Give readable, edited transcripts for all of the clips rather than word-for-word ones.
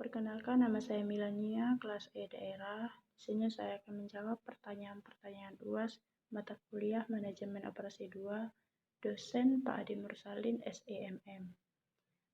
Perkenalkan, nama saya Milania, kelas E daerah. Di sini saya akan menjawab pertanyaan-pertanyaan UAS mata kuliah Manajemen Operasi 2, dosen Pak Adi Mursalin, SEMM.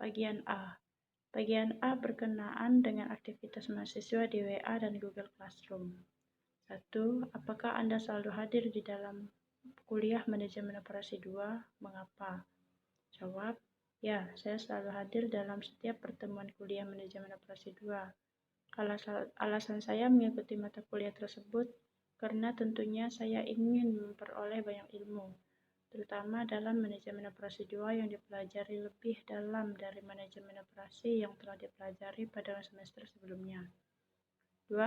Bagian A. Bagian A berkenaan dengan aktivitas mahasiswa di WA dan Google Classroom. 1. Apakah Anda selalu hadir di dalam kuliah Manajemen Operasi 2? Mengapa? Jawab, ya, saya selalu hadir dalam setiap pertemuan kuliah Manajemen Operasi 2. Alasan saya mengikuti mata kuliah tersebut karena tentunya saya ingin memperoleh banyak ilmu, terutama dalam Manajemen Operasi 2 yang dipelajari lebih dalam dari Manajemen Operasi yang telah dipelajari pada semester sebelumnya. 2.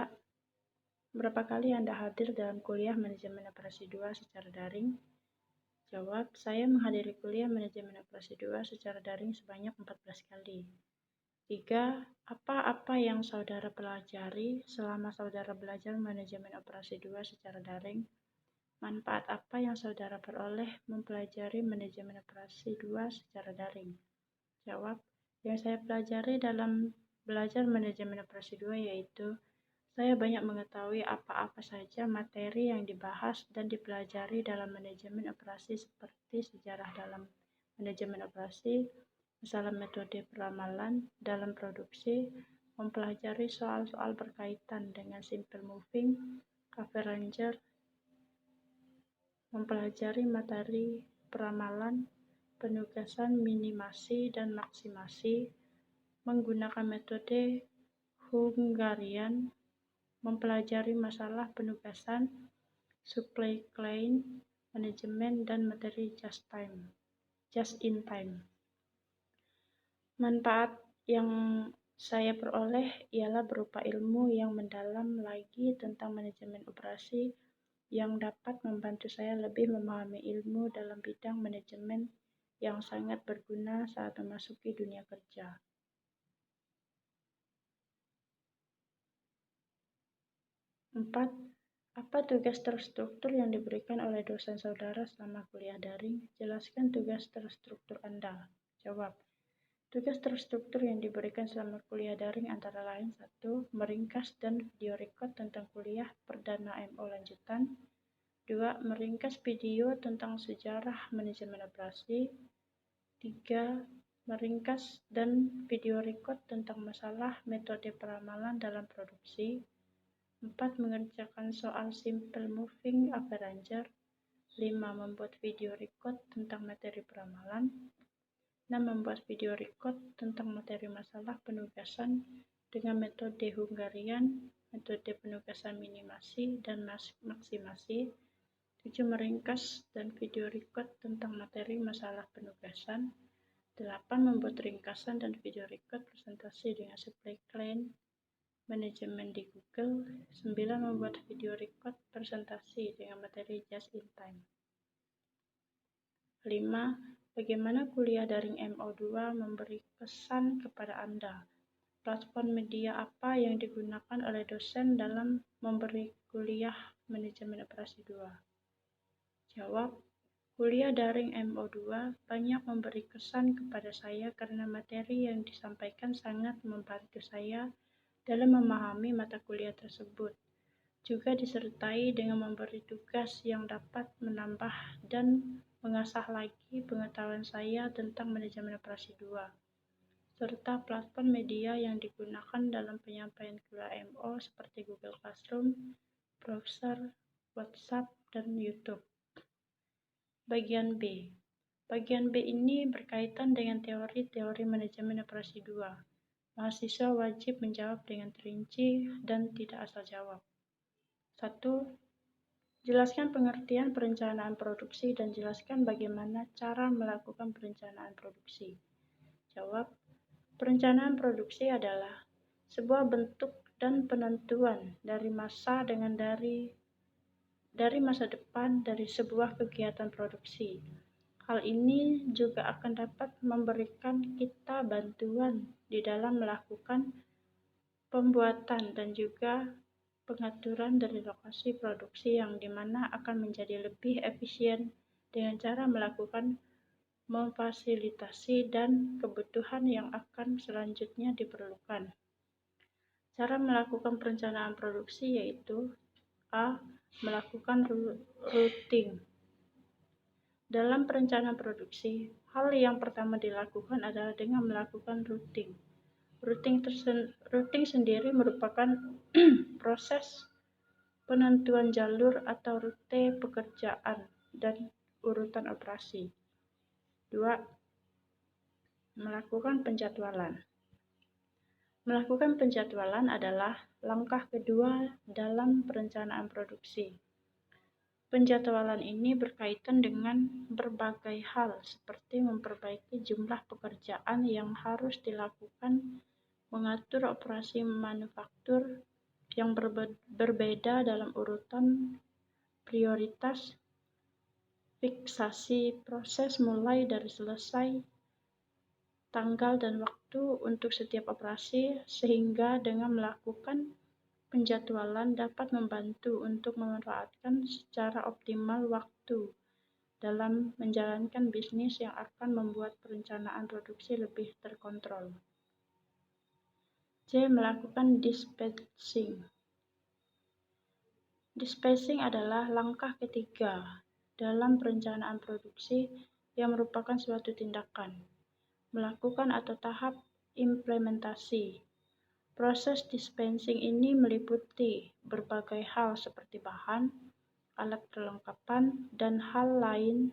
Berapa kali Anda hadir dalam kuliah Manajemen Operasi 2 secara daring? Jawab, saya menghadiri kuliah Manajemen Operasi 2 secara daring sebanyak 14 kali. 3. Apa yang saudara pelajari selama saudara belajar Manajemen Operasi 2 secara daring? Manfaat apa yang saudara peroleh mempelajari Manajemen Operasi 2 secara daring? Jawab, yang saya pelajari dalam belajar Manajemen Operasi 2 yaitu saya banyak mengetahui apa-apa saja materi yang dibahas dan dipelajari dalam manajemen operasi seperti sejarah dalam manajemen operasi, masalah metode peramalan dalam produksi, mempelajari soal-soal berkaitan dengan simple moving, cover ranger, mempelajari materi peramalan, penugasan minimasi dan maksimasi, menggunakan metode Hungarian, mempelajari masalah penugasan, supply chain, manajemen, dan materi just in time. Manfaat yang saya peroleh ialah berupa ilmu yang mendalam lagi tentang manajemen operasi yang dapat membantu saya lebih memahami ilmu dalam bidang manajemen yang sangat berguna saat memasuki dunia kerja. 4. Apa tugas terstruktur yang diberikan oleh dosen saudara selama kuliah daring? Jelaskan tugas terstruktur Anda. Jawab, tugas terstruktur yang diberikan selama kuliah daring antara lain 1. Meringkas dan video record tentang kuliah perdana MO lanjutan. 2. Meringkas video tentang sejarah manajemen operasi. 3. Meringkas dan video record tentang masalah metode peramalan dalam produksi. 4. Mengerjakan soal simple moving Averager. 5. Membuat video record tentang materi peramalan. 6. Membuat video record tentang materi masalah penugasan dengan metode Hungarian, metode penugasan minimasi dan maksimasi. 7. Meringkas dan video record tentang materi masalah penugasan. 8. Membuat ringkasan dan video record presentasi dengan supply chain manajemen di Google. 9. Membuat video record presentasi dengan materi just in time. 5. Bagaimana kuliah daring MO2 memberi kesan kepada Anda? Platform media apa yang digunakan oleh dosen dalam memberi kuliah manajemen operasi 2? Jawab, kuliah daring MO2 banyak memberi kesan kepada saya karena materi yang disampaikan sangat membantu saya dalam memahami mata kuliah tersebut, juga disertai dengan memberi tugas yang dapat menambah dan mengasah lagi pengetahuan saya tentang manajemen operasi 2, serta platform media yang digunakan dalam penyampaian kuliah MO seperti Google Classroom, browser, WhatsApp, dan YouTube. Bagian B. Bagian B ini berkaitan dengan teori-teori manajemen operasi 2. Mahasiswa wajib menjawab dengan terinci dan tidak asal jawab. 1. Jelaskan pengertian perencanaan produksi dan jelaskan bagaimana cara melakukan perencanaan produksi. Jawab, perencanaan produksi adalah sebuah bentuk dan penentuan dari masa masa depan dari sebuah kegiatan produksi. Hal ini juga akan dapat memberikan kita bantuan di dalam melakukan pembuatan dan juga pengaturan dari lokasi produksi yang dimana akan menjadi lebih efisien dengan cara melakukan memfasilitasi dan kebutuhan yang akan selanjutnya diperlukan. Cara melakukan perencanaan produksi yaitu A. Melakukan routing. Dalam perencanaan produksi, hal yang pertama dilakukan adalah dengan melakukan routing. Routing sendiri merupakan proses penentuan jalur atau rute pekerjaan dan urutan operasi. 2. Melakukan penjadwalan. Melakukan penjadwalan adalah langkah kedua dalam perencanaan produksi. Penjadwalan ini berkaitan dengan berbagai hal seperti memperbaiki jumlah pekerjaan yang harus dilakukan, mengatur operasi manufaktur yang berbeda dalam urutan prioritas, fiksasi proses mulai dari selesai, tanggal dan waktu untuk setiap operasi, sehingga dengan melakukan penjadwalan dapat membantu untuk memanfaatkan secara optimal waktu dalam menjalankan bisnis yang akan membuat perencanaan produksi lebih terkontrol. C. Melakukan dispatching. Dispatching adalah langkah ketiga dalam perencanaan produksi yang merupakan suatu tindakan, melakukan atau tahap implementasi. Proses dispatching ini meliputi berbagai hal seperti bahan, alat perlengkapan, dan hal lain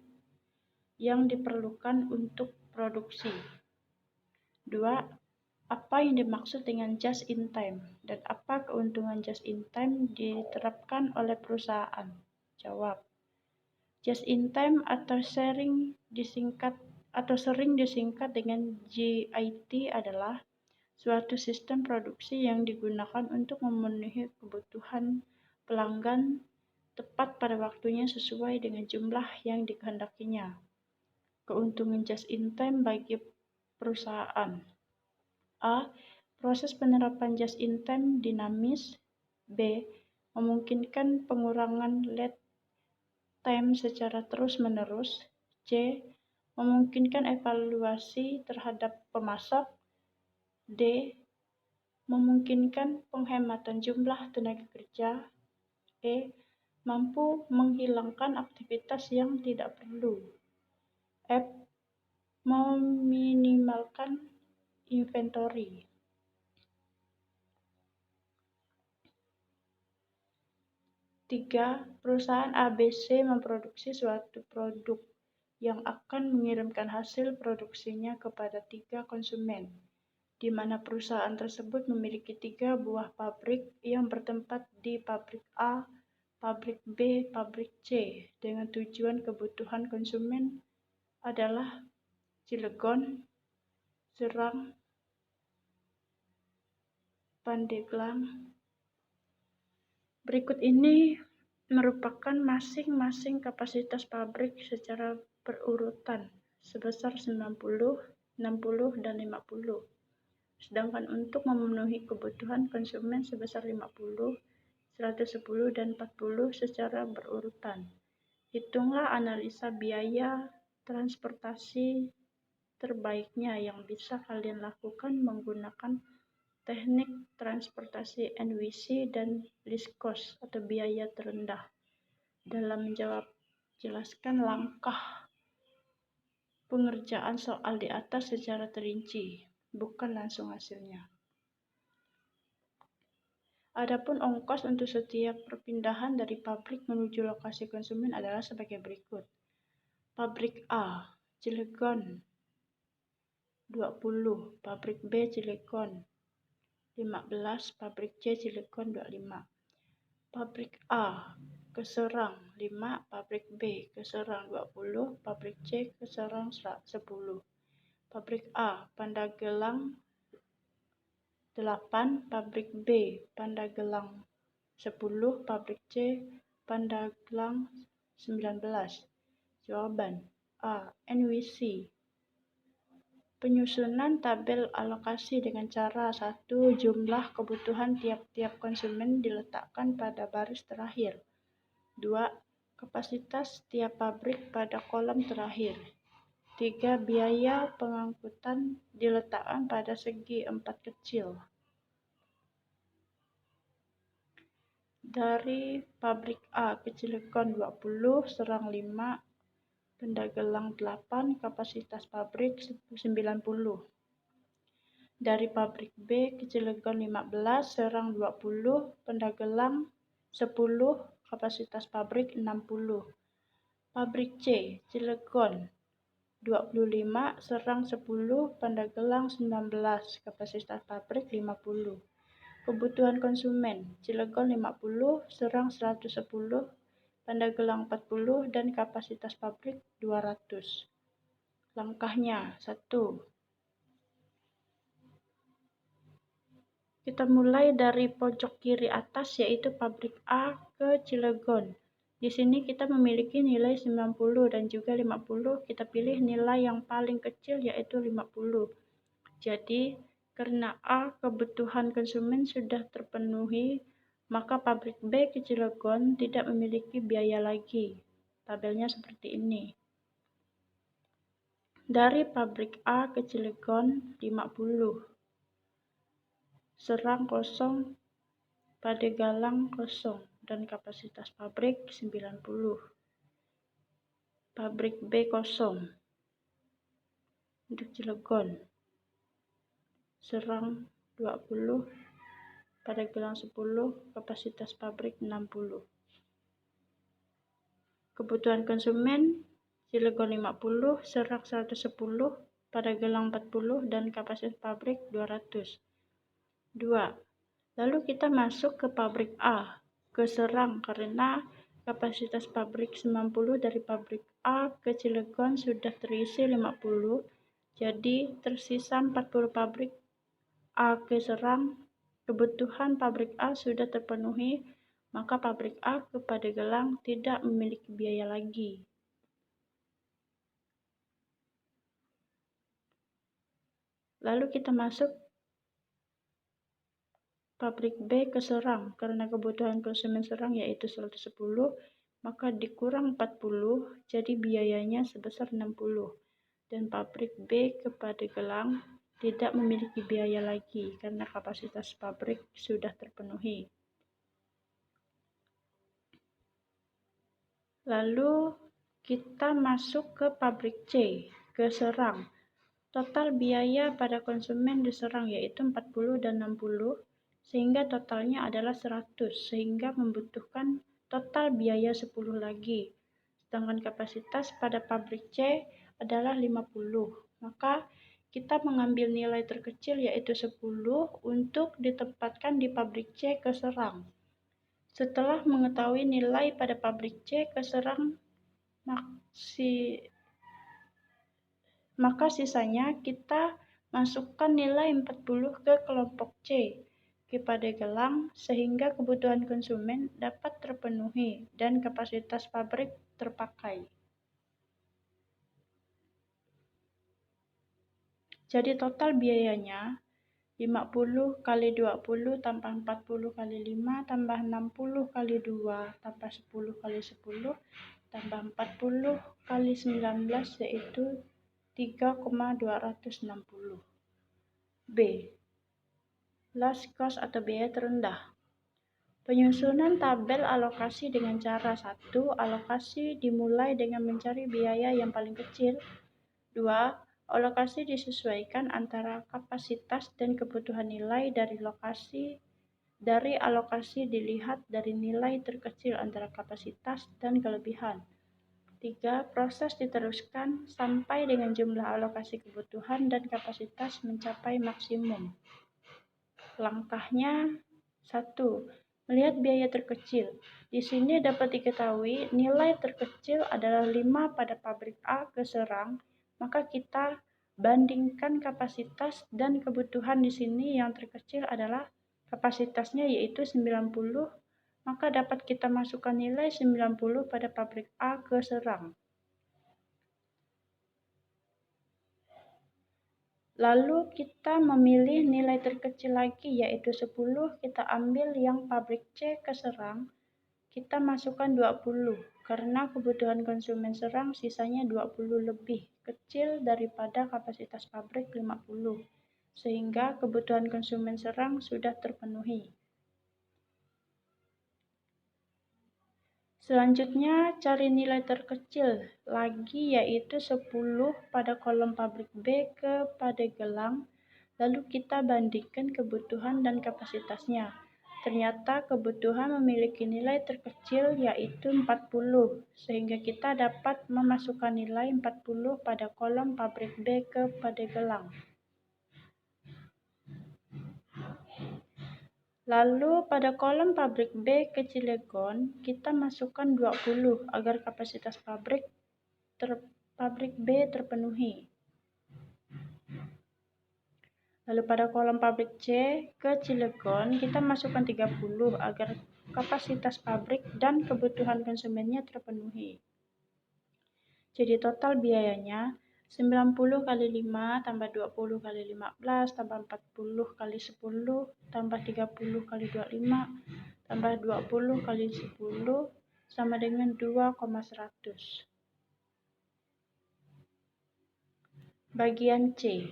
yang diperlukan untuk produksi. 2. Apa yang dimaksud dengan just in time dan apa keuntungan just in time diterapkan oleh perusahaan? Jawab. Just in time atau sering disingkat dengan JIT adalah suatu sistem produksi yang digunakan untuk memenuhi kebutuhan pelanggan tepat pada waktunya sesuai dengan jumlah yang dikehendakinya. Keuntungan just in time bagi perusahaan. A. Proses penerapan just in time dinamis. B. Memungkinkan pengurangan lead time secara terus-menerus. C. Memungkinkan evaluasi terhadap pemasok. D. Memungkinkan penghematan jumlah tenaga kerja. E. Mampu menghilangkan aktivitas yang tidak perlu. F. Meminimalkan inventory. Tiga, perusahaan ABC memproduksi suatu produk yang akan mengirimkan hasil produksinya kepada 3 konsumen, di mana perusahaan tersebut memiliki 3 buah pabrik yang bertempat di pabrik A, pabrik B, pabrik C, dengan tujuan kebutuhan konsumen adalah Cilegon, Serang, Pandeglang. Berikut ini merupakan masing-masing kapasitas pabrik secara berurutan sebesar 90, 60, dan 50. Sedangkan untuk memenuhi kebutuhan konsumen sebesar 50, 110, dan 40 secara berurutan. Hitunglah analisa biaya transportasi terbaiknya yang bisa kalian lakukan menggunakan teknik transportasi NWC dan least cost atau biaya terendah. Dalam menjawab, jelaskan langkah pengerjaan soal di atas secara terinci, bukan langsung hasilnya. Adapun ongkos untuk setiap perpindahan dari pabrik menuju lokasi konsumen adalah sebagai berikut. Pabrik A, Cilegon 20, pabrik B, Cilegon 15, pabrik C, Cilegon 25. Pabrik A ke Serang 5, pabrik B ke Serang 20, pabrik C ke Serang 10. Pabrik A Pandeglang 8, pabrik B Pandeglang 10, pabrik C Pandeglang 19. Jawaban A. NWC. Penyusunan tabel alokasi dengan cara 1. Jumlah kebutuhan tiap-tiap konsumen diletakkan pada baris terakhir. 2. Kapasitas tiap pabrik pada kolom terakhir. 3. Biaya pengangkutan diletakkan pada segi 4 kecil. Dari pabrik A ke Cilegon 20, Serang 5, Pendagelang 8, kapasitas pabrik 90. Dari pabrik B ke Cilegon 15, Serang 20, Pendagelang 10, kapasitas pabrik 60. Pabrik C, Cilegon 25, Serang 10, Pendagelang 19, kapasitas pabrik 50. Kebutuhan konsumen, Cilegon 50, Serang 110, Pandeglang 40, dan kapasitas pabrik 200. Langkahnya, 1. Kita mulai dari pojok kiri atas, yaitu pabrik A ke Cilegon. Di sini kita memiliki nilai 90 dan juga 50. Kita pilih nilai yang paling kecil, yaitu 50. Jadi, karena A, kebutuhan konsumen sudah terpenuhi, maka pabrik B ke Cilegon tidak memiliki biaya lagi. Tabelnya seperti ini. Dari pabrik A ke Cilegon 50, Serang kosong, Padegalang kosong, dan kapasitas pabrik 90. Pabrik B kosong untuk Cilegon. Serang 20, Padegelang 10, kapasitas pabrik 60. Kebutuhan konsumen, Cilegon 50, Serang 110, Padegelang 40, dan kapasitas pabrik 200. 2. Lalu kita masuk ke pabrik A, ke Serang, karena kapasitas pabrik 90 dari pabrik A ke Cilegon sudah terisi 50, jadi tersisa 40 pabrik A ke Serang. Kebutuhan pabrik A sudah terpenuhi, maka pabrik A ke Padegelang tidak memiliki biaya lagi. Lalu kita masuk pabrik B ke Serang, karena kebutuhan konsumen Serang yaitu 110, maka dikurang 40, jadi biayanya sebesar 60. Dan pabrik B ke Padegelang tidak memiliki biaya lagi karena kapasitas pabrik sudah terpenuhi. Lalu kita masuk ke pabrik C, ke Serang. Total biaya pada konsumen di Serang yaitu 40 dan 60, sehingga totalnya adalah 100, sehingga membutuhkan total biaya 10 lagi. Sedangkan kapasitas pada pabrik C adalah 50. Maka kita mengambil nilai terkecil yaitu 10 untuk ditempatkan di pabrik C ke Serang. Setelah mengetahui nilai pada pabrik C ke Serang, maka sisanya kita masukkan nilai 40 ke kelompok C, ke Padegelang, sehingga kebutuhan konsumen dapat terpenuhi dan kapasitas pabrik terpakai. Jadi total biayanya 50 kali 20 tambah 40 kali 5 tambah 60 kali 2 tambah 10 kali 10 tambah 40 kali 19 yaitu 3,260. B. Last cost atau biaya terendah. Penyusunan tabel alokasi dengan cara 1. Alokasi dimulai dengan mencari biaya yang paling kecil. 2. Alokasi disesuaikan antara kapasitas dan kebutuhan nilai dari alokasi dilihat dari nilai terkecil antara kapasitas dan kelebihan. 3. Proses diteruskan sampai dengan jumlah alokasi kebutuhan dan kapasitas mencapai maksimum. Langkahnya 1. Melihat biaya terkecil. Di sini dapat diketahui nilai terkecil adalah 5 pada pabrik A ke Serang, maka kita bandingkan kapasitas dan kebutuhan di sini yang terkecil adalah kapasitasnya yaitu 90, maka dapat kita masukkan nilai 90 pada pabrik A ke Serang. Lalu kita memilih nilai terkecil lagi yaitu 10, kita ambil yang pabrik C ke Serang, kita masukkan 20 karena kebutuhan konsumen Serang sisanya 20 lebih kecil daripada kapasitas pabrik 50, sehingga kebutuhan konsumen Serang sudah terpenuhi. Selanjutnya, cari nilai terkecil lagi, yaitu 10 pada kolom pabrik B ke Padegelang, lalu kita bandingkan kebutuhan dan kapasitasnya. Ternyata kebutuhan memiliki nilai terkecil yaitu 40, sehingga kita dapat memasukkan nilai 40 pada kolom pabrik B ke Padegelang. Lalu pada kolom pabrik B ke Cilegon, kita masukkan 20 agar kapasitas pabrik B terpenuhi. Lalu pada kolom pabrik C ke Cilegon, kita masukkan 30 agar kapasitas pabrik dan kebutuhan konsumennya terpenuhi. Jadi total biayanya 90 kali 5 tambah 20 kali 15 tambah 40 kali 10 tambah 30 kali 25 tambah 20 kali 10 sama dengan 2,100. Bagian C.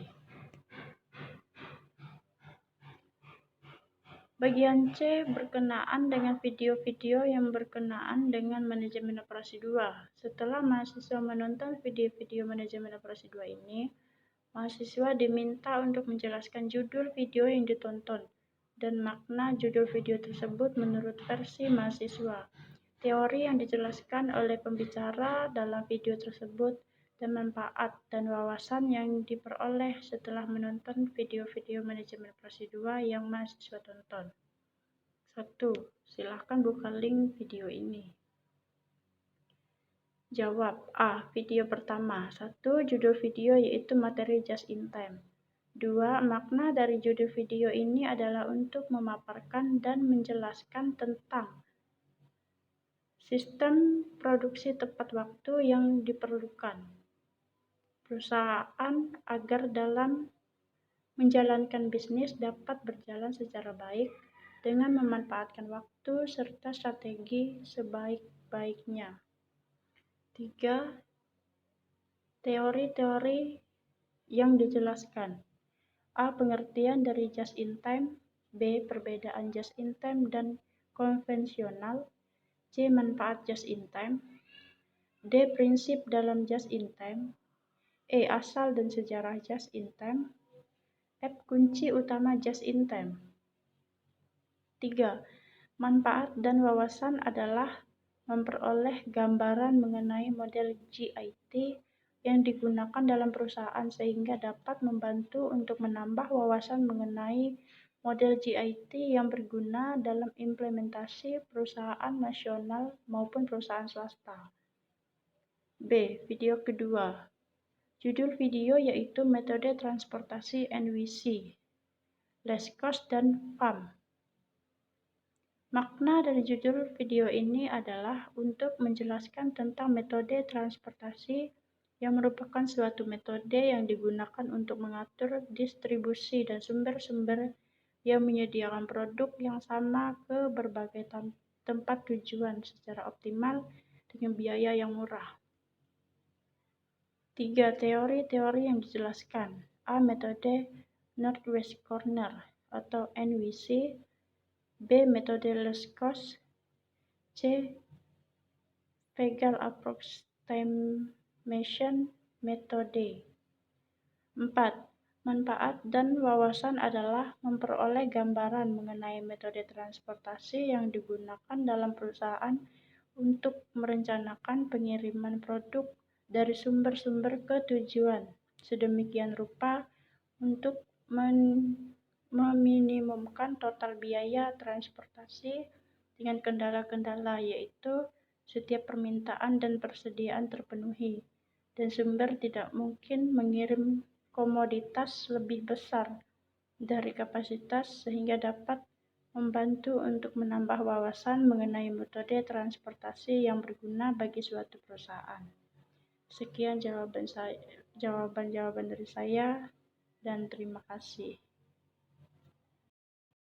Bagian C berkenaan dengan video-video yang berkenaan dengan manajemen operasi 2. Setelah mahasiswa menonton video-video manajemen operasi 2 ini, mahasiswa diminta untuk menjelaskan judul video yang ditonton dan makna judul video tersebut menurut versi mahasiswa, teori yang dijelaskan oleh pembicara dalam video tersebut, dan manfaat dan wawasan yang diperoleh setelah menonton video-video manajemen operasi 2 yang mahasiswa tonton. 1. Silahkan buka link video ini. Jawab A. Video pertama. 1. Judul video yaitu materi just in time. 2. Makna dari judul video ini adalah untuk memaparkan dan menjelaskan tentang sistem produksi tepat waktu yang diperlukan perusahaan agar dalam menjalankan bisnis dapat berjalan secara baik dengan memanfaatkan waktu serta strategi sebaik-baiknya. 3. Teori-teori yang dijelaskan. A. Pengertian dari just in time. B. Perbedaan just in time dan konvensional. C. Manfaat just in time. D. Prinsip dalam just in time. E. Asal dan sejarah just in time. F. Kunci utama just in time. 3. Manfaat dan wawasan adalah memperoleh gambaran mengenai model GIT yang digunakan dalam perusahaan sehingga dapat membantu untuk menambah wawasan mengenai model GIT yang berguna dalam implementasi perusahaan nasional maupun perusahaan swasta. B. Video kedua. Judul video yaitu metode transportasi NWC, less cost dan PAM. Makna dari judul video ini adalah untuk menjelaskan tentang metode transportasi yang merupakan suatu metode yang digunakan untuk mengatur distribusi dan sumber-sumber yang menyediakan produk yang sama ke berbagai tempat tujuan secara optimal dengan biaya yang murah. 3. Teori-teori yang dijelaskan. A. Metode Northwest Corner atau NWC. B. Metode less cost. C. Vegal Approximation Metode. 4. Manfaat dan wawasan adalah memperoleh gambaran mengenai metode transportasi yang digunakan dalam perusahaan untuk merencanakan pengiriman produk dari sumber-sumber ke tujuan sedemikian rupa untuk meminimumkan total biaya transportasi dengan kendala-kendala, yaitu setiap permintaan dan persediaan terpenuhi dan sumber tidak mungkin mengirim komoditas lebih besar dari kapasitas sehingga dapat membantu untuk menambah wawasan mengenai metode transportasi yang berguna bagi suatu perusahaan. Sekian jawaban dari saya dan terima kasih.